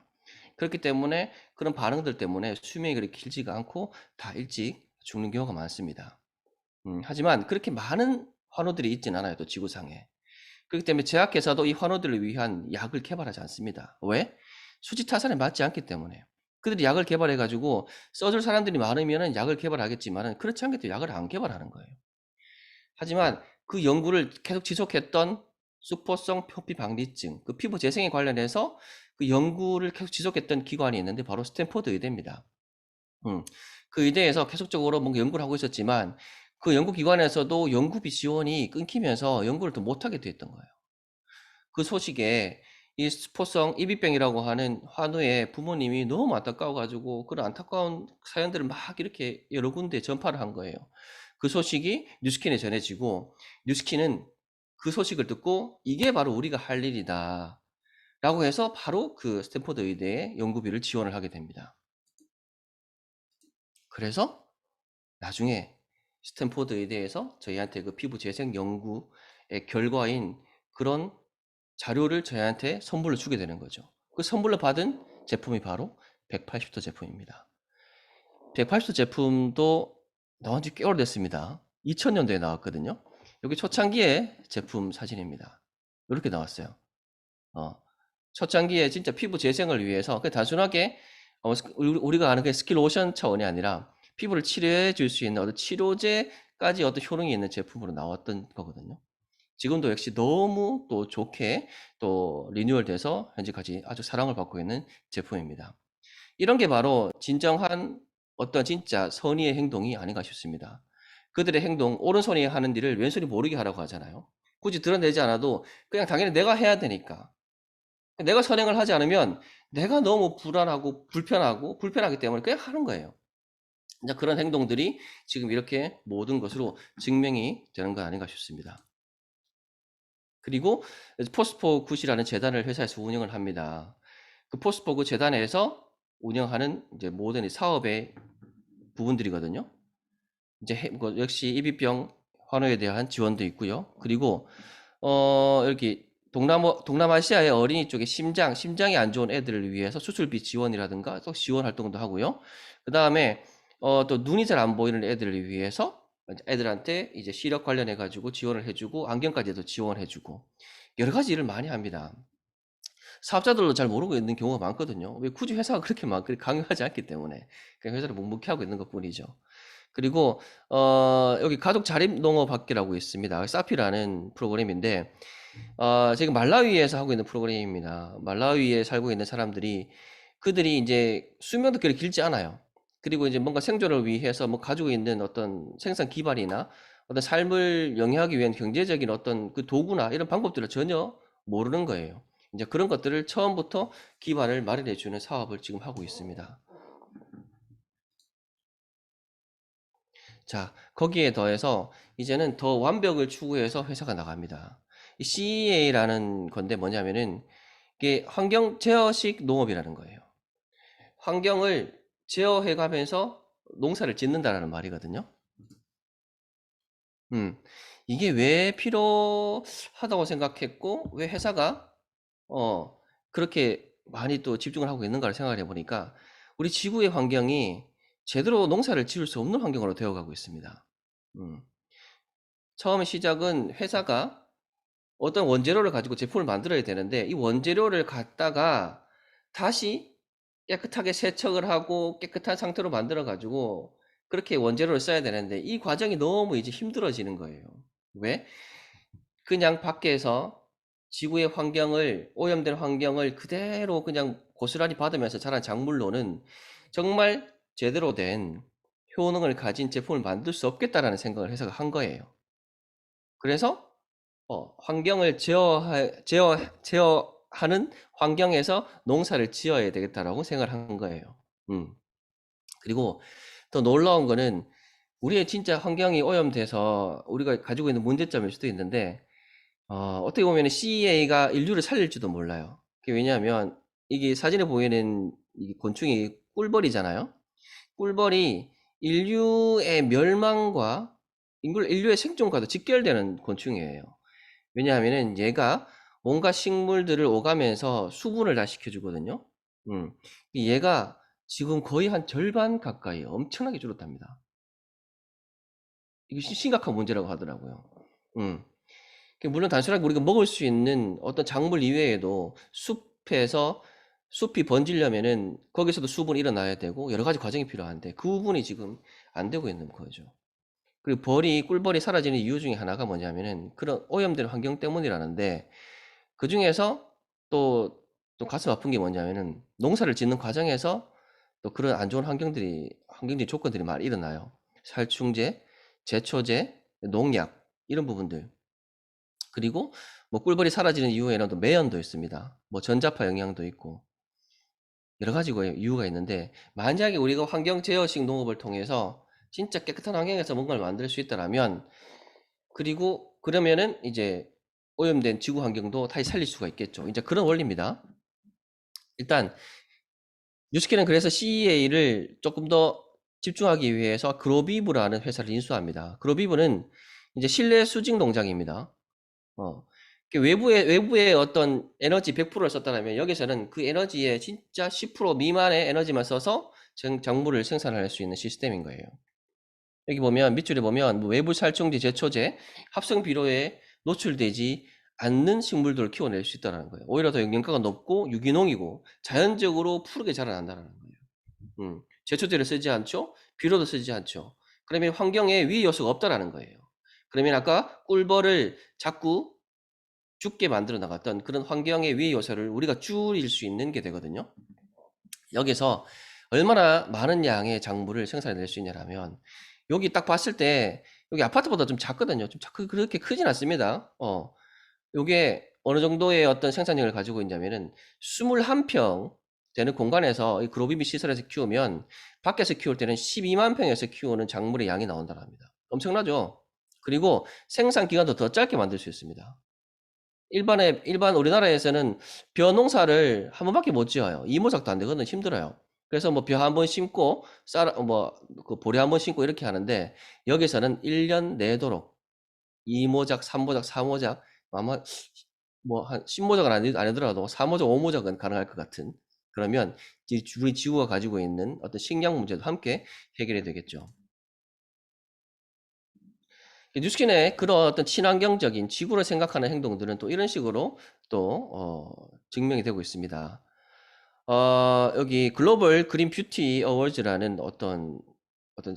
그렇기 때문에 그런 반응들 때문에 수명이 그렇게 길지가 않고 다 일찍 죽는 경우가 많습니다. 하지만 그렇게 많은 환우들이 있지는 않아요. 또 지구상에. 그렇기 때문에 제약회사도 이 환우들을 위한 약을 개발하지 않습니다. 왜? 수지타산에 맞지 않기 때문에. 그들이 약을 개발해가지고 써줄 사람들이 많으면 약을 개발하겠지만 그렇지 않게 또 약을 안 개발하는 거예요. 하지만 그 연구를 계속 지속했던 수포성 표피 박리증, 그 피부 재생에 관련해서 그 연구를 계속 지속했던 기관이 있는데 바로 스탠포드 의대입니다. 그 의대에서 계속적으로 뭔가 연구를 하고 있었지만 그 연구기관에서도 연구비 지원이 끊기면서 연구를 더 못하게 됐던 거예요. 그 소식에 이 수포성 이비병이라고 하는 환우의 부모님이 너무 안타까워가지고 그런 안타까운 사연들을 막 이렇게 여러 군데 전파를 한 거예요. 그 소식이 뉴스킨에 전해지고 뉴스킨은 그 소식을 듣고 이게 바로 우리가 할 일이다 라고 해서 바로 그 스탠포드 의대에 연구비를 지원을 하게 됩니다. 그래서 나중에 스탠포드 의대에서 저희한테 그 피부 재생 연구의 결과인 그런 자료를 저희한테 선물로 주게 되는 거죠. 그 선물로 받은 제품이 바로 180도 제품입니다. 180도 제품도 나온 지 꽤 오래됐습니다. 2000년도에 나왔거든요. 여기 초창기의 제품 사진입니다. 이렇게 나왔어요. 초창기에 진짜 피부 재생을 위해서 단순하게 우리가 아는 그 스킬 로션 차원이 아니라 피부를 치료해 줄 수 있는 어떤 치료제까지 어떤 효능이 있는 제품으로 나왔던 거거든요. 지금도 역시 너무 또 좋게 또 리뉴얼돼서 현재까지 아주 사랑을 받고 있는 제품입니다. 이런 게 바로 진정한 어떤 진짜 선의의 행동이 아닌가 싶습니다. 그들의 행동, 오른손이 하는 일을 왼손이 모르게 하라고 하잖아요. 굳이 드러내지 않아도 그냥 당연히 내가 해야 되니까. 내가 선행을 하지 않으면 내가 너무 불안하고 불편하기 때문에 그냥 하는 거예요. 이제 그런 행동들이 지금 이렇게 모든 것으로 증명이 되는 거 아닌가 싶습니다. 그리고 포스포 굿이라는 재단을 회사에서 운영을 합니다. 그 포스포 굿 재단에서 운영하는 이제 모든 이 사업의 부분들이거든요. 이제 역시 입입병 환우에 대한 지원도 있고요. 그리고 이렇게 동남아시아의 어린이 쪽에 심장이 안 좋은 애들을 위해서 수술비 지원이라든가 또 지원 활동도 하고요. 그 다음에 또 눈이 잘 안 보이는 애들을 위해서 애들한테 이제 시력 관련해 가지고 지원을 해주고 안경까지도 지원해주고 여러 가지 일을 많이 합니다. 사업자들도 잘 모르고 있는 경우가 많거든요. 왜 굳이 회사가 그렇게 강요하지 않기 때문에 그냥 회사를 묵묵히 하고 있는 것뿐이죠. 그리고 여기 가족 자립 농업 학교라고 있습니다. 사피라는 프로그램인데 지금 말라위에서 하고 있는 프로그램입니다. 말라위에 살고 있는 사람들이 그들이 이제 수명도 그렇게 길지 않아요. 그리고 이제 뭔가 생존을 위해서 뭐 가지고 있는 어떤 생산 기반이나 어떤 삶을 영위하기 위한 경제적인 어떤 그 도구나 이런 방법들을 전혀 모르는 거예요. 이제 그런 것들을 처음부터 기반을 마련해 주는 사업을 지금 하고 있습니다. 자, 거기에 더해서 이제는 더 완벽을 추구해서 회사가 나갑니다. 이 CEA라는 건데 뭐냐면은 이게 환경 제어식 농업이라는 거예요. 환경을 제어해 가면서 농사를 짓는다라는 말이거든요. 이게 왜 필요하다고 생각했고 왜 회사가 그렇게 많이 또 집중을 하고 있는가를 생각을 해보니까 우리 지구의 환경이 제대로 농사를 지을 수 없는 환경으로 되어가고 있습니다. 처음 시작은 회사가 어떤 원재료를 가지고 제품을 만들어야 되는데 이 원재료를 갖다가 다시 깨끗하게 세척을 하고 깨끗한 상태로 만들어 가지고 그렇게 원재료를 써야 되는데 이 과정이 너무 이제 힘들어지는 거예요. 왜? 그냥 밖에서 지구의 환경을 오염된 환경을 그대로 그냥 고스란히 받으면서 자란 작물로는 정말 제대로 된 효능을 가진 제품을 만들 수 없겠다라는 생각을 회사가 한 거예요. 그래서 환경을 제어하는 환경에서 농사를 지어야 되겠다라고 생각을 한 거예요. 그리고 더 놀라운 거는 우리의 진짜 환경이 오염돼서 우리가 가지고 있는 문제점일 수도 있는데 어떻게 보면 CEA가 인류를 살릴지도 몰라요. 그게 왜냐하면 이게 사진에 보이는 이 곤충이 꿀벌이잖아요. 꿀벌이 인류의 멸망과 인류의 생존과도 직결되는 곤충이에요. 왜냐하면 얘가 뭔가 식물들을 오가면서 수분을 다 시켜주거든요. 얘가 지금 거의 한 절반 가까이 엄청나게 줄었답니다. 이게 심각한 문제라고 하더라고요. 물론 단순하게 우리가 먹을 수 있는 어떤 작물 이외에도 숲이 번지려면은 거기서도 수분이 일어나야 되고 여러 가지 과정이 필요한데 그 부분이 지금 안 되고 있는 거죠. 그리고 꿀벌이 사라지는 이유 중에 하나가 뭐냐면은 그런 오염된 환경 때문이라는데 그 중에서 또 가슴 아픈 게 뭐냐면은 농사를 짓는 과정에서 또 그런 안 좋은 환경적 조건들이 많이 일어나요. 살충제, 제초제, 농약 이런 부분들. 그리고 뭐 꿀벌이 사라지는 이유에는 또 매연도 있습니다. 뭐 전자파 영향도 있고 여러 가지 이유가 있는데 만약에 우리가 환경 제어식 농업을 통해서 진짜 깨끗한 환경에서 뭔가를 만들 수 있다라면 그러면은 이제 오염된 지구 환경도 다시 살릴 수가 있겠죠. 이제 그런 원리입니다. 일단 뉴스킬은 그래서 CEA를 조금 더 집중하기 위해서 그로비브라는 회사를 인수합니다. 그로비브는 이제 실내 수직 농장입니다. 외부의 어떤 에너지 100%를 썼다면 여기서는 그 에너지의 진짜 10% 미만의 에너지만 써서 작물을 생산할 수 있는 시스템인 거예요. 여기 보면 밑줄에 보면 외부 살충제, 제초제, 합성 비료에 노출되지 않는 식물들을 키워낼 수 있다는 거예요. 오히려 더 영양가가 높고 유기농이고 자연적으로 푸르게 자라난다는 거예요. 제초제를 쓰지 않죠. 비료도 쓰지 않죠. 그러면 환경에 위해 요소가 없다라는 거예요. 그러면 아까 꿀벌을 자꾸 죽게 만들어 나갔던 그런 환경의 위해 요소를 우리가 줄일 수 있는 게 되거든요. 여기서 얼마나 많은 양의 작물을 생산해낼 수 있냐면 여기 딱 봤을 때 여기 아파트보다 좀 작거든요. 좀 그렇게 크진 않습니다. 요게 어느 정도의 어떤 생산량을 가지고 있냐면은 21평 되는 공간에서 이 그로비비 시설에서 키우면 밖에서 키울 때는 12만 평에서 키우는 작물의 양이 나온다고 합니다. 엄청나죠? 그리고 생산 기간도 더 짧게 만들 수 있습니다. 일반 우리나라에서는 벼 농사를 한 번밖에 못 지어요. 이모작도 안 되거든. 힘들어요. 그래서 뭐 벼 한 번 심고 그 보리 한 번 심고 이렇게 하는데 여기서는 1년 내도록 2모작, 3모작, 4모작 아마 뭐 한 10모작은 아니더라도 4모작, 5모작은 가능할 것 같은 그러면 우리 지구가 가지고 있는 어떤 식량 문제도 함께 해결이 되겠죠. 뉴스킨의 그런 어떤 친환경적인 지구를 생각하는 행동들은 또 이런 식으로 또 증명이 되고 있습니다. 여기 글로벌 그린 뷰티 어워즈라는 어떤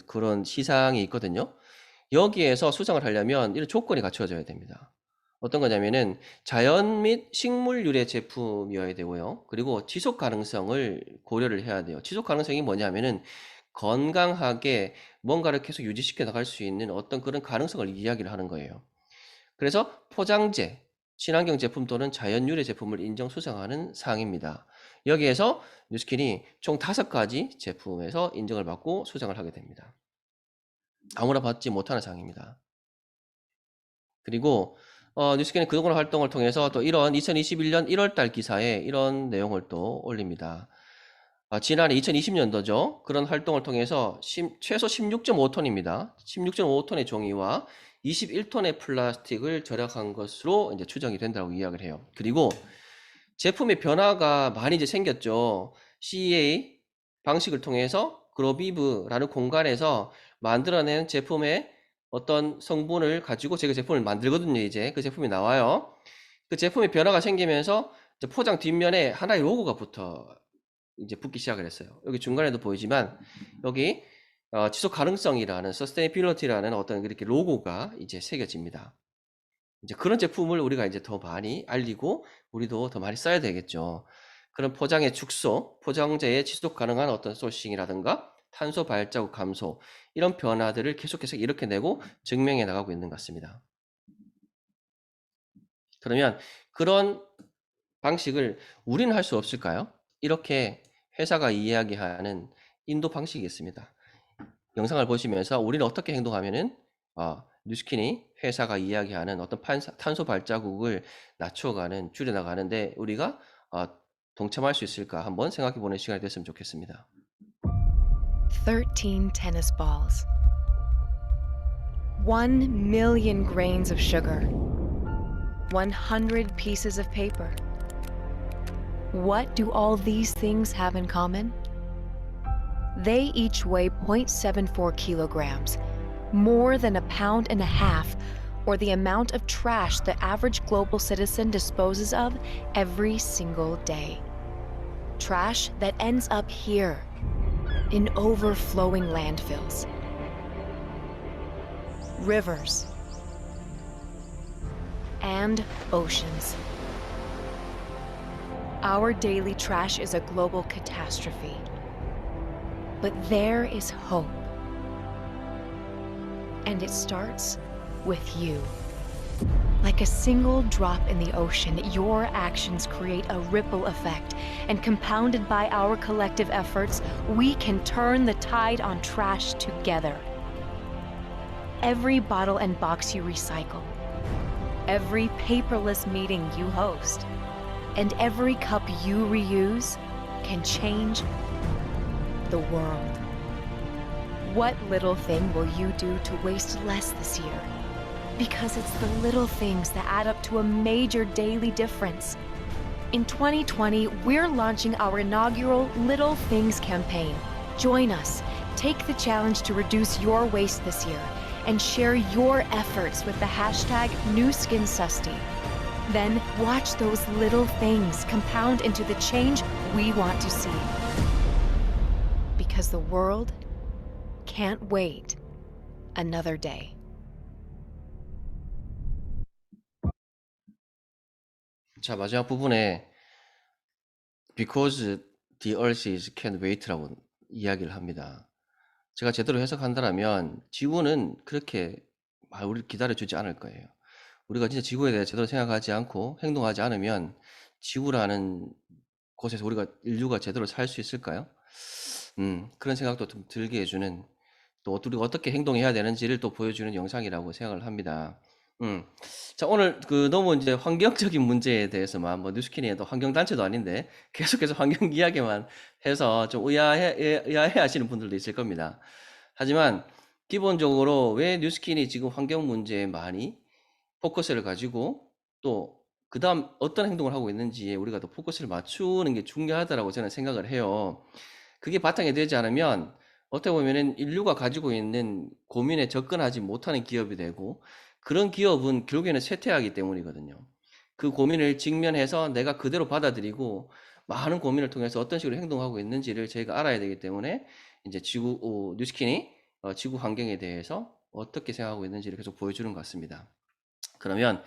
그런 시상이 있거든요. 여기에서 수상을 하려면 이런 조건이 갖춰져야 됩니다. 어떤 거냐면은 자연 및 식물 유래 제품이어야 되고요. 그리고 지속 가능성을 고려를 해야 돼요. 지속 가능성이 뭐냐면은 건강하게 뭔가를 계속 유지시켜 나갈 수 있는 어떤 그런 가능성을 이야기를 하는 거예요. 그래서 포장재, 친환경 제품 또는 자연 유래 제품을 인정 수상하는 사항입니다. 여기에서 뉴스킨이 총 5가지 제품에서 인정을 받고 수상을 하게 됩니다. 아무나 받지 못하는 사항입니다. 그리고 뉴스킨의 그동안 활동을 통해서 또 이런 2021년 1월달 기사에 이런 내용을 또 올립니다. 지난해 2020년도죠. 그런 활동을 통해서 최소 16.5톤입니다. 16.5톤의 종이와 21톤의 플라스틱을 절약한 것으로 이제 추정이 된다고 이야기를 해요. 그리고 제품의 변화가 많이 이제 생겼죠. CEA 방식을 통해서 그로비브라는 공간에서 만들어낸 제품의 어떤 성분을 가지고 제가 제품을 만들거든요. 이제 그 제품이 나와요. 그 제품의 변화가 생기면서 포장 뒷면에 하나의 로고가 이제 붙기 시작을 했어요. 여기 중간에도 보이지만 여기 지속 가능성이라는 sustainability라는 어떤 이렇게 로고가 이제 새겨집니다. 이제 그런 제품을 우리가 이제 더 많이 알리고 우리도 더 많이 써야 되겠죠. 그런 포장의 축소, 포장재의 지속 가능한 어떤 소싱이라든가 탄소 발자국 감소 이런 변화들을 계속해서 일으켜내고 증명해 나가고 있는 것 같습니다. 그러면 그런 방식을 우리는 할 수 없을까요? 이렇게 회사가 이야기하는 인도 방식이 있습니다. 영상을 보시면서 우리는 어떻게 행동하면은 뉴스킨이 회사가 이야기하는 어떤 탄소 발자국을 낮춰가는 줄여나가는데 우리가 동참할 수 있을까 한번 생각해보는 시간이 됐으면 좋겠습니다. 13 tennis balls, 1 million grains of sugar, 100 pieces of paper. What do all these things have in common? They each weigh 0.74 kilograms, more than 1.5 pounds, or the amount of trash the average global citizen disposes of every single day. Trash that ends up here, in overflowing landfills, rivers, and oceans. Our daily trash is a global catastrophe. But there is hope. And it starts with you. Like a single drop in the ocean, your actions create a ripple effect, and compounded by our collective efforts, we can turn the tide on trash together. Every bottle and box you recycle, every paperless meeting you host, and every cup you reuse can change the world. What little thing will you do to waste less this year? Because it's the little things that add up to a major daily difference. In 2020, we're launching our inaugural Little Things campaign. Join us. Take the challenge to reduce your waste this year and share your efforts with the hashtag #NewSkinSusty. Then watch those little things compound into the change we want to see. Because because the world can't wait another day. 자, 마지막 부분에 because the earth is can't wait라고 이야기를 합니다. 제가 제대로 해석한다면 지구는 그렇게 우리를 기다려주지 않을 거예요. 우리가 진짜 지구에 대해 제대로 생각하지 않고 행동하지 않으면 지구라는 곳에서 인류가 제대로 살 수 있을까요? 그런 생각도 좀 들게 해주는, 또 우리가 어떻게 행동해야 되는지를 또 보여주는 영상이라고 생각을 합니다. 자, 오늘 너무 이제 환경적인 문제에 대해서만, 뉴스킨이 환경단체도 아닌데 계속해서 환경 이야기만 해서 좀 의아해 하시는 분들도 있을 겁니다. 하지만 기본적으로 왜 뉴스킨이 지금 환경 문제에 많이 포커스를 가지고, 또 그 다음 어떤 행동을 하고 있는지에 우리가 더 포커스를 맞추는 게 중요하다라고 저는 생각을 해요. 그게 바탕이 되지 않으면 어떻게 보면은 인류가 가지고 있는 고민에 접근하지 못하는 기업이 되고, 그런 기업은 결국에는 쇠퇴하기 때문이거든요. 그 고민을 직면해서 내가 그대로 받아들이고 많은 고민을 통해서 어떤 식으로 행동하고 있는지를 저희가 알아야 되기 때문에, 이제 뉴스킨이 지구 환경에 대해서 어떻게 생각하고 있는지를 계속 보여주는 것 같습니다. 그러면은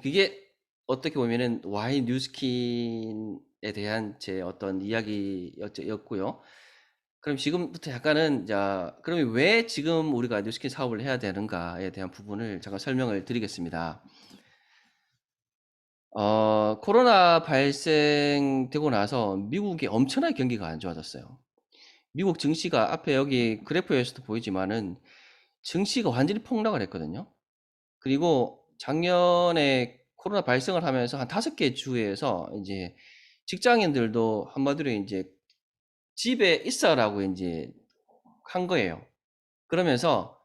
그게 어떻게 보면은 why 뉴스킨에 대한 제 어떤 이야기였고요. 그럼 지금부터 약간은, 그러면 왜 지금 우리가 뉴스킨 사업을 해야 되는가에 대한 부분을 잠깐 설명을 드리겠습니다. 코로나 발생되고 나서 미국이 엄청나게 경기가 안 좋아졌어요. 미국 증시가 앞에 여기 그래프에서도 보이지만은 증시가 완전히 폭락을 했거든요. 그리고 작년에 코로나 발생을 하면서 한 5개 주에서 이제 직장인들도 한마디로 이제 집에 있어라고 이제 한 거예요. 그러면서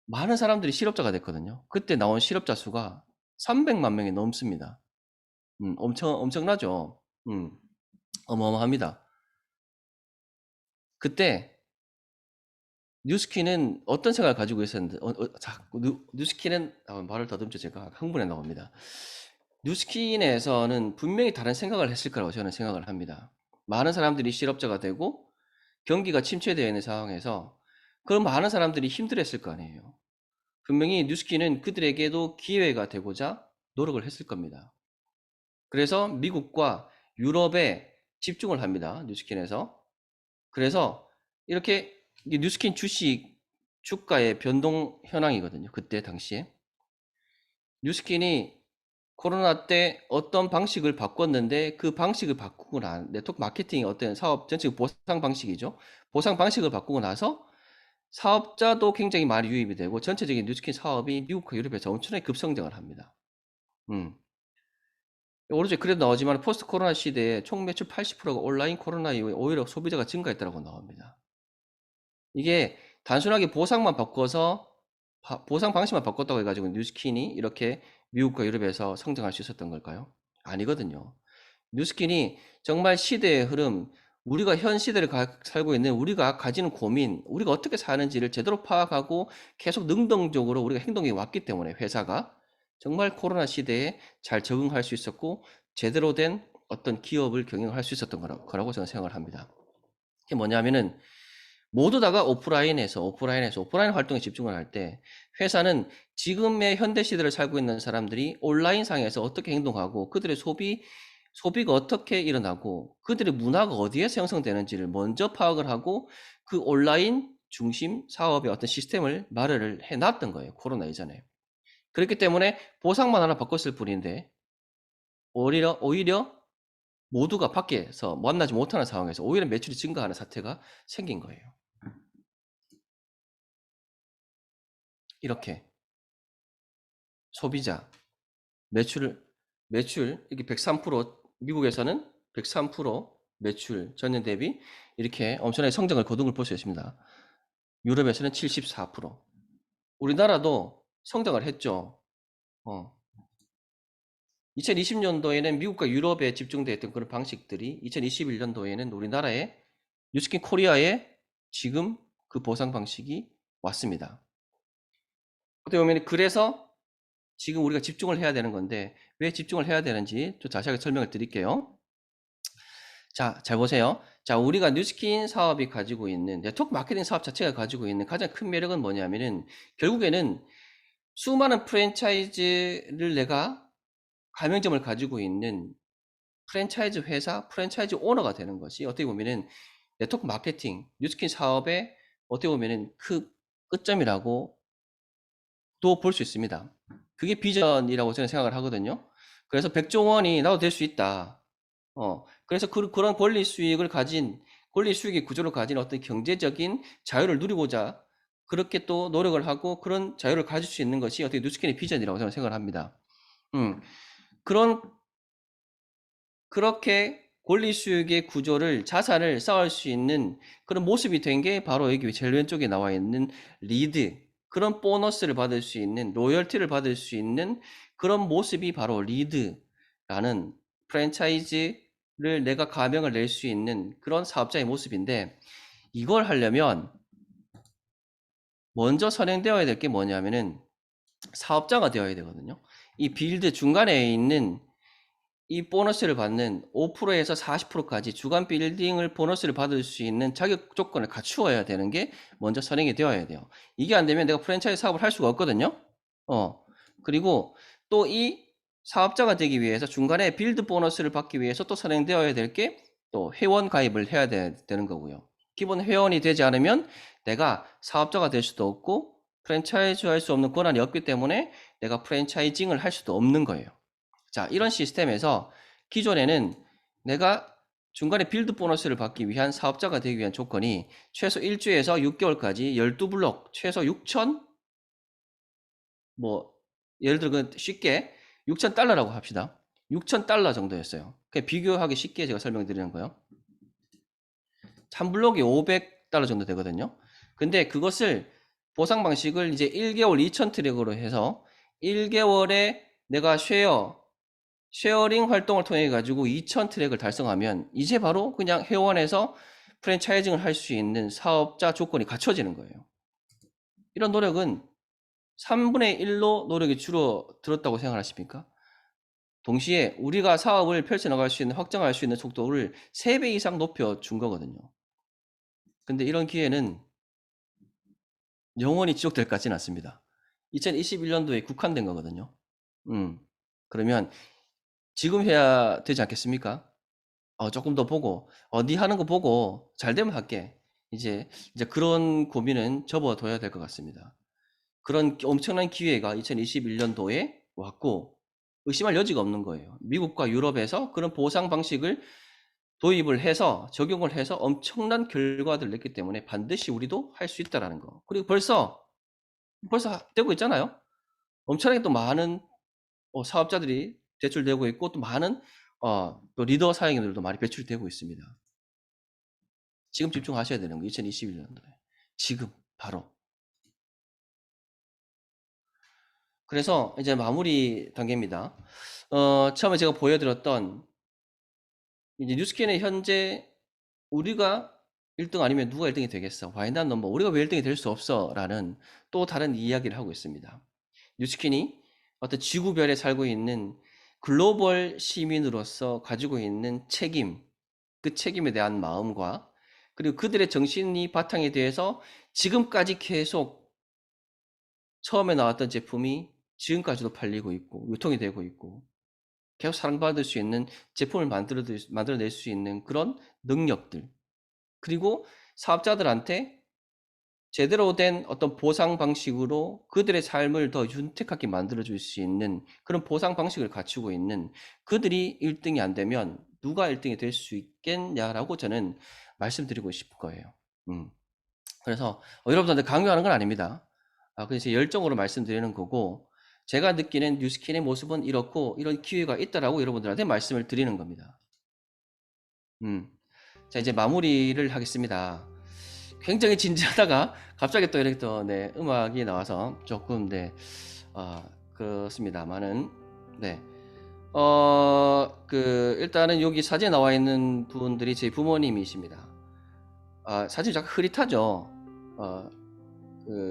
많은 사람들이 실업자가 됐거든요. 그때 나온 실업자 수가 300만 명이 넘습니다. 엄청나죠. 어마어마합니다. 그때 뉴스킨은 어떤 생각을 가지고 있었는데, 뉴스킨은 말을 더듬죠. 제가 흥분해 나옵니다. 뉴스킨에서는 분명히 다른 생각을 했을 거라고 저는 생각을 합니다. 많은 사람들이 실업자가 되고 경기가 침체되어 있는 상황에서 그런 많은 사람들이 힘들었을 거 아니에요. 분명히 뉴스킨은 그들에게도 기회가 되고자 노력을 했을 겁니다. 그래서 미국과 유럽에 집중을 합니다. 뉴스킨에서. 그래서 이렇게 뉴스킨 주가의 변동 현황이거든요. 그때 당시에. 뉴스킨이 코로나 때 어떤 방식을 바꿨는데, 그 방식을 바꾸고 네트워크 마케팅의 어떤 사업 전체 보상 방식이죠. 보상 방식을 바꾸고 나서 사업자도 굉장히 많이 유입이 되고 전체적인 뉴스킨 사업이 미국과 유럽에서 엄청나게 급성장을 합니다. 오른쪽에 그래도 나오지만 포스트 코로나 시대에 총 매출 80%가 온라인 코로나 이후에 오히려 소비자가 증가했다고 나옵니다. 이게 단순하게 보상만 바꿔서 보상 방식만 바꿨다고 해가지고 뉴스킨이 이렇게 미국과 유럽에서 성장할 수 있었던 걸까요? 아니거든요. 뉴스킨이 정말 시대의 흐름, 우리가 현 시대를 살고 있는 우리가 가지는 고민, 우리가 어떻게 사는지를 제대로 파악하고 계속 능동적으로 우리가 행동해 왔기 때문에 회사가 정말 코로나 시대에 잘 적응할 수 있었고 제대로 된 어떤 기업을 경영할 수 있었던 거라고 저는 생각을 합니다. 이게 뭐냐면은 모두 다가 오프라인 활동에 집중을 할 때, 회사는 지금의 현대 시대를 살고 있는 사람들이 온라인 상에서 어떻게 행동하고 그들의 소비가 어떻게 일어나고 그들의 문화가 어디에서 형성되는지를 먼저 파악을 하고 그 온라인 중심 사업의 어떤 시스템을 마련을 해놨던 거예요. 코로나 이전에. 그렇기 때문에 보상만 하나 바꿨을 뿐인데 오히려 모두가 밖에서 만나지 못하는 상황에서 오히려 매출이 증가하는 사태가 생긴 거예요. 이렇게 소비자 매출 이렇게 103%, 미국에서는 103% 매출 전년 대비 이렇게 엄청나게 성장을 거둔 걸 볼 수 있습니다. 유럽에서는 74%. 우리나라도 성장을 했죠. 2020년도에는 미국과 유럽에 집중되어 있던 그런 방식들이 2021년도에는 우리나라의 뉴스킨 코리아에 지금 그 보상 방식이 왔습니다. 어떻게 보면 그래서 지금 우리가 집중을 해야 되는 건데, 왜 집중을 해야 되는지 좀 자세하게 설명을 드릴게요. 자, 잘 보세요. 자, 우리가 뉴스킨 사업이 가지고 있는 네트워크 마케팅 사업 자체가 가지고 있는 가장 큰 매력은 뭐냐면은 결국에는 수많은 프랜차이즈를 내가 가맹점을 가지고 있는 프랜차이즈 회사, 프랜차이즈 오너가 되는 것이 어떻게 보면은 네트워크 마케팅, 뉴스킨 사업의 어떻게 보면은 그 끝점이라고 또 볼 수 있습니다. 그게 비전이라고 저는 생각을 하거든요. 그래서 백종원이 나도 될 수 있다. 그래서 그런 권리 수익을 가진, 권리 수익의 구조를 가진 어떤 경제적인 자유를 누리고자 그렇게 또 노력을 하고 그런 자유를 가질 수 있는 것이 어떻게 뉴스킨의 비전이라고 저는 생각을 합니다. 그렇게 권리 수익의 구조를, 자산을 쌓을 수 있는 그런 모습이 된 게 바로 여기 제일 왼쪽에 나와 있는 리드, 그런 보너스를 받을 수 있는, 로열티를 받을 수 있는 그런 모습이 바로 리드라는 프랜차이즈를 내가 가명을 낼 수 있는 그런 사업자의 모습인데, 이걸 하려면 먼저 선행되어야 될 게 뭐냐면은 사업자가 되어야 되거든요. 이 빌드 중간에 있는 이 보너스를 받는 5%에서 40%까지 주간 빌딩을 보너스를 받을 수 있는 자격 조건을 갖추어야 되는 게 먼저 선행이 되어야 돼요. 이게 안 되면 내가 프랜차이즈 사업을 할 수가 없거든요. 그리고 또 이 사업자가 되기 위해서 중간에 빌드 보너스를 받기 위해서 또 선행되어야 될 게 또 회원 가입을 해야 되는 거고요. 기본 회원이 되지 않으면 내가 사업자가 될 수도 없고 프랜차이즈 할 수 없는 권한이 없기 때문에 내가 프랜차이징을 할 수도 없는 거예요. 자, 이런 시스템에서 기존에는 내가 중간에 빌드 보너스를 받기 위한 사업자가 되기 위한 조건이 최소 1주에서 6개월까지 12블록 최소 6,000 예를 들어 쉽게 6,000달러라고 합시다. 6,000달러 정도였어요. 그냥 비교하기 쉽게 제가 설명드리는 거예요. 1블록이 500달러 정도 되거든요. 근데 그것을 보상 방식을 이제 1개월 2,000트랙으로 해서 1개월에 내가 쉐어링 활동을 통해 가지고 2,000트랙을 달성하면 이제 바로 그냥 회원에서 프랜차이징을 할 수 있는 사업자 조건이 갖춰지는 거예요. 이런 노력은 3분의 1로 노력이 줄어들었다고 생각하십니까? 동시에 우리가 사업을 펼쳐나갈 수 있는, 확장할 수 있는 속도를 3배 이상 높여준 거거든요. 근데 이런 기회는 영원히 지속될 것 같지는 않습니다. 2021년도에 국한된 거거든요. 그러면 지금 해야 되지 않겠습니까? 조금 더 보고, 네 하는 거 보고 잘 되면 할게. 이제 그런 고민은 접어둬야 될 것 같습니다. 그런 엄청난 기회가 2021년도에 왔고 의심할 여지가 없는 거예요. 미국과 유럽에서 그런 보상 방식을 도입을 해서 적용을 해서 엄청난 결과들을 냈기 때문에 반드시 우리도 할 수 있다라는 거. 그리고 벌써 되고 있잖아요. 엄청나게 또 많은 사업자들이 대출되고 있고 또 많은 또 리더 사양인들도 많이 배출되고 있습니다. 지금 집중하셔야 되는 거 2021년도에 지금 바로. 그래서 이제 마무리 단계입니다. 처음에 제가 보여드렸던 이제 뉴스킨의 현재 우리가 1등 아니면 누가 1등이 되겠어? Why not 넘버? 우리가 왜 1등이 될 수 없어? 라는 또 다른 이야기를 하고 있습니다. 뉴스킨이 어떤 지구별에 살고 있는 글로벌 시민으로서 가지고 있는 책임, 그 책임에 대한 마음과 그리고 그들의 정신이 바탕에 대해서 지금까지 계속 처음에 나왔던 제품이 지금까지도 팔리고 있고 유통이 되고 있고 계속 사랑받을 수 있는 제품을 만들어낼 수 있는 그런 능력들, 그리고 사업자들한테 제대로 된 어떤 보상 방식으로 그들의 삶을 더 윤택하게 만들어줄 수 있는 그런 보상 방식을 갖추고 있는 그들이 1등이 안 되면 누가 1등이 될 수 있겠냐라고 저는 말씀드리고 싶을 거예요. 그래서 여러분들한테 강요하는 건 아닙니다. 그래서 열정으로 말씀드리는 거고, 제가 느끼는 뉴스킨의 모습은 이렇고 이런 기회가 있다라고 여러분들한테 말씀을 드리는 겁니다. 자, 이제 마무리를 하겠습니다. 굉장히 진지하다가 갑자기 또 이렇게 또 음악이 나와서 조금 그렇습니다만은 일단은 여기 사진에 나와 있는 분들이 제 부모님이십니다. 사진이 약간 흐릿하죠.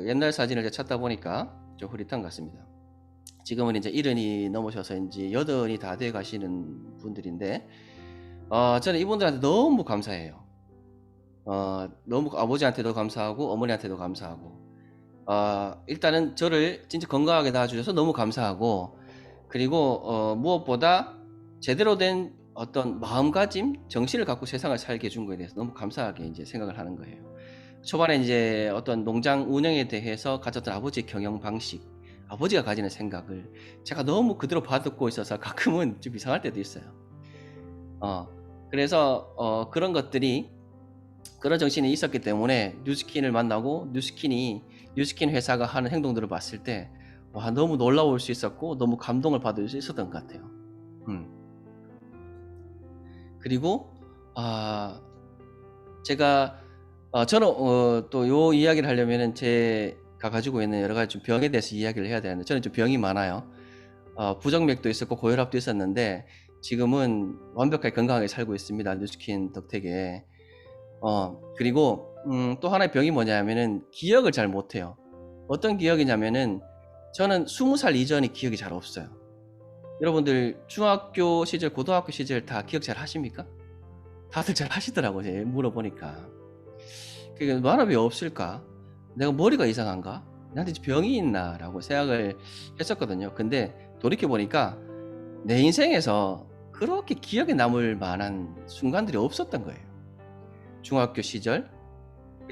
옛날 사진을 찾다 보니까 좀 흐릿한 것 같습니다. 지금은 이제 70이 넘으셔서 이제 80이 다 돼 가시는 분들인데, 저는 이분들한테 너무 감사해요. 너무 아버지한테도 감사하고 어머니한테도 감사하고 일단은 저를 진짜 건강하게 낳아주셔서 너무 감사하고 그리고 무엇보다 제대로 된 어떤 마음가짐, 정신을 갖고 세상을 살게 해준 거에 대해서 너무 감사하게 이제 생각을 하는 거예요. 초반에 이제 어떤 농장 운영에 대해서 가졌던 아버지의 경영 방식, 아버지가 가지는 생각을 제가 너무 그대로 받고 있어서 가끔은 좀 이상할 때도 있어요. 그래서 그런 것들이 그런 정신이 있었기 때문에 뉴스킨을 만나고 뉴스킨 회사가 하는 행동들을 봤을 때 와, 너무 놀라울 수 있었고 너무 감동을 받을 수 있었던 것 같아요. 그리고 제가 저는 또 요 이야기를 하려면은 제가 가지고 있는 여러 가지 좀 병에 대해서 이야기를 해야 되는데 저는 좀 병이 많아요. 부정맥도 있었고 고혈압도 있었는데 지금은 완벽하게 건강하게 살고 있습니다. 뉴스킨 덕택에. 그리고 또 하나의 병이 뭐냐면은 기억을 잘 못해요. 어떤 기억이냐면은 저는 20살 이전의 기억이 잘 없어요. 여러분들 중학교 시절, 고등학교 시절 다 기억 잘 하십니까? 다들 잘 하시더라고요. 제가 물어보니까. 그게 나는 왜 없을까? 내가 머리가 이상한가? 나한테 병이 있나? 라고 생각을 했었거든요. 근데 돌이켜보니까 내 인생에서 그렇게 기억에 남을 만한 순간들이 없었던 거예요. 중학교 시절.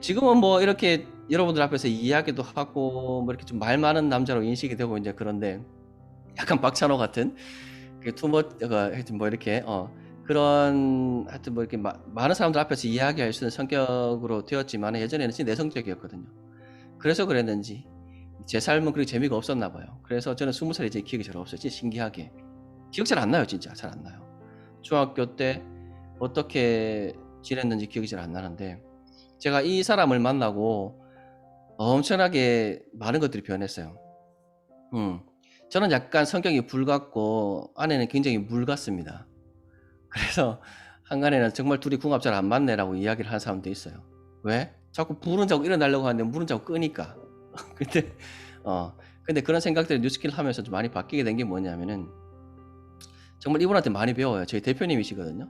지금은 뭐 이렇게 여러분들 앞에서 이야기도 하고 뭐 이렇게 좀 말 많은 남자로 인식이 되고 이제 그런데 약간 박찬호 같은 그 투머가 하여튼 뭐 이렇게 그런 하여튼 뭐 이렇게 많은 사람들 앞에서 이야기할 수 있는 성격으로 되었지만 예전에는 진짜 내성적이었거든요. 그래서 그랬는지 제 삶은 그렇게 재미가 없었나 봐요. 그래서 저는 20살에 이제 기억이 잘 없어요. 진짜 신기하게 기억 잘 안 나요. 진짜 잘 안 나요. 중학교 때 어떻게 지냈는지 기억이 잘 안 나는데 제가 이 사람을 만나고 엄청나게 많은 것들이 변했어요. 저는 약간 성격이 불 같고 아내는 굉장히 물 같습니다. 그래서 한간에는 정말 둘이 궁합 잘 안 맞네라고 이야기를 하는 사람도 있어요. 왜? 자꾸 불은 자꾸 일어나려고 하는데 물은 자꾸 끄니까. 근데 그런 생각들이 뉴스킬 하면서 좀 많이 바뀌게 된 게 뭐냐면은 정말 이분한테 많이 배워요. 저희 대표님이시거든요.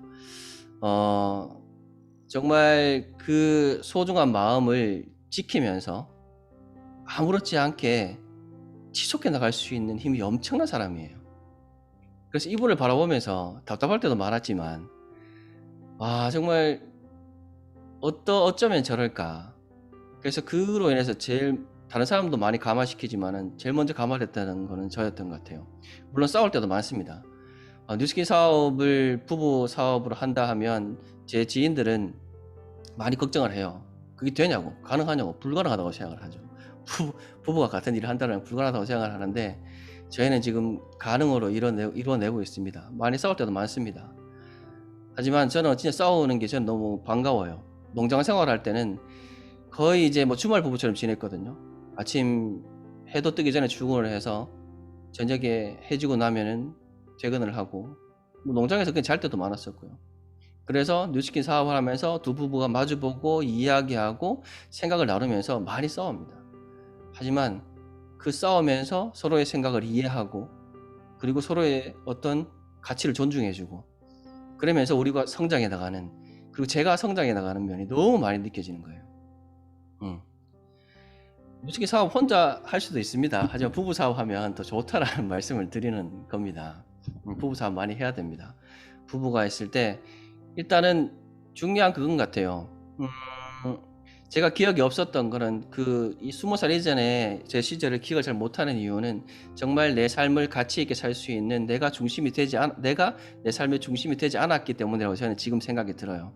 정말 그 소중한 마음을 지키면서 아무렇지 않게 지속해 나갈 수 있는 힘이 엄청난 사람이에요. 그래서 이분을 바라보면서 답답할 때도 많았지만 정말 어쩌면 저럴까. 그래서 그로 인해서 제일 다른 사람도 많이 감화시키지만은 제일 먼저 감화됐다는 거는 저였던 것 같아요. 물론 싸울 때도 많습니다. 뉴스킨 사업을 부부 사업으로 한다 하면 제 지인들은 많이 걱정을 해요. 그게 되냐고, 가능하냐고, 불가능하다고 생각을 하죠. 부부가 같은 일을 한다면 불가능하다고 생각을 하는데 저희는 지금 가능으로 이뤄내고 있습니다. 많이 싸울 때도 많습니다. 하지만 저는 진짜 싸우는 게 저는 너무 반가워요. 농장 생활할 때는 거의 이제 뭐 주말 부부처럼 지냈거든요. 아침 해도 뜨기 전에 출근을 해서 저녁에 해 지고 나면은 퇴근을 하고 뭐 농장에서 그냥 잘 때도 많았었고요. 그래서 뉴스킨 사업을 하면서 두 부부가 마주보고 이야기하고 생각을 나누면서 많이 싸웁니다. 하지만 그 싸우면서 서로의 생각을 이해하고 그리고 서로의 어떤 가치를 존중해주고 그러면서 우리가 성장해 나가는 그리고 제가 성장해 나가는 면이 너무 많이 느껴지는 거예요. 뉴스킨 사업 혼자 할 수도 있습니다. 하지만 부부 사업하면 더 좋다라는 말씀을 드리는 겁니다. 부부 사업 많이 해야 됩니다. 부부가 있을 때 일단은 중요한 그건 같아요. 제가 기억이 없었던 거는 이 20살 이전에 제 시절을 기억을 잘 못하는 이유는 정말 내 삶을 가치 있게 살 수 있는 내가 내 삶의 중심이 되지 않았기 때문이라고 저는 지금 생각이 들어요.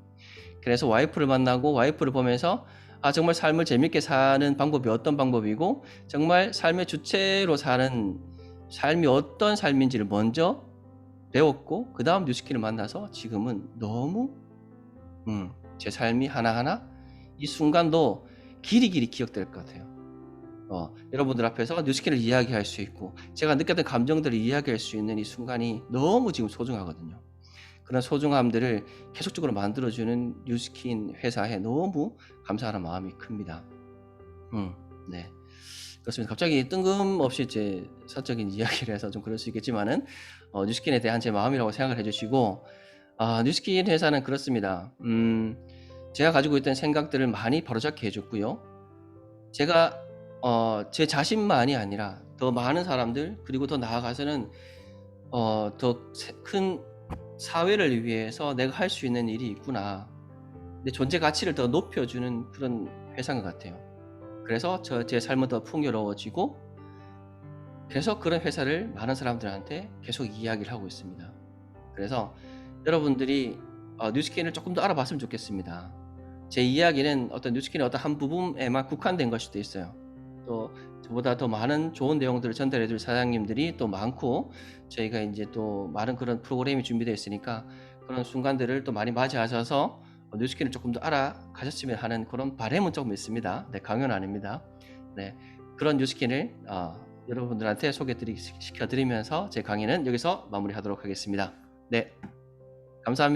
그래서 와이프를 만나고 와이프를 보면서 정말 삶을 재밌게 사는 방법이 어떤 방법이고 정말 삶의 주체로 사는 삶이 어떤 삶인지를 먼저 배웠고 그 다음 뉴스킨을 만나서 지금은 너무 제 삶이 하나하나 이 순간도 길이길이 기억될 것 같아요. 여러분들 앞에서 뉴스킨을 이야기할 수 있고 제가 느꼈던 감정들을 이야기할 수 있는 이 순간이 너무 지금 소중하거든요. 그런 소중함들을 계속적으로 만들어주는 뉴스킨 회사에 너무 감사하는 마음이 큽니다. 네. 그렇습니다. 갑자기 뜬금없이 제 사적인 이야기를 해서 좀 그럴 수 있겠지만은 뉴스킨에 대한 제 마음이라고 생각을 해주시고 뉴스킨 회사는 그렇습니다. 제가 가지고 있던 생각들을 많이 바로잡게 해줬고요. 제가 제 자신만이 아니라 더 많은 사람들, 그리고 더 나아가서는 더 큰 사회를 위해서 내가 할 수 있는 일이 있구나. 내 존재 가치를 더 높여주는 그런 회사인 것 같아요. 그래서 제 삶은 더 풍요로워지고, 그래서 그런 회사를 많은 사람들한테 계속 이야기를 하고 있습니다. 그래서 여러분들이 뉴스킨을 조금 더 알아봤으면 좋겠습니다. 제 이야기는 어떤 뉴스킨의 어떤 한 부분에만 국한된 걸 수도 있어요. 또 저보다 더 많은 좋은 내용들을 전달해 줄 사장님들이 또 많고, 저희가 이제 또 많은 그런 프로그램이 준비되어 있으니까 그런 순간들을 또 많이 맞이하셔서 뉴스킨을 조금 더 알아가셨으면 하는 그런 바람은 조금 있습니다. 네, 강요는 아닙니다. 네, 그런 뉴스킨을 여러분들한테 시켜드리면서 제 강의는 여기서 마무리하도록 하겠습니다. 네, 감사합니다.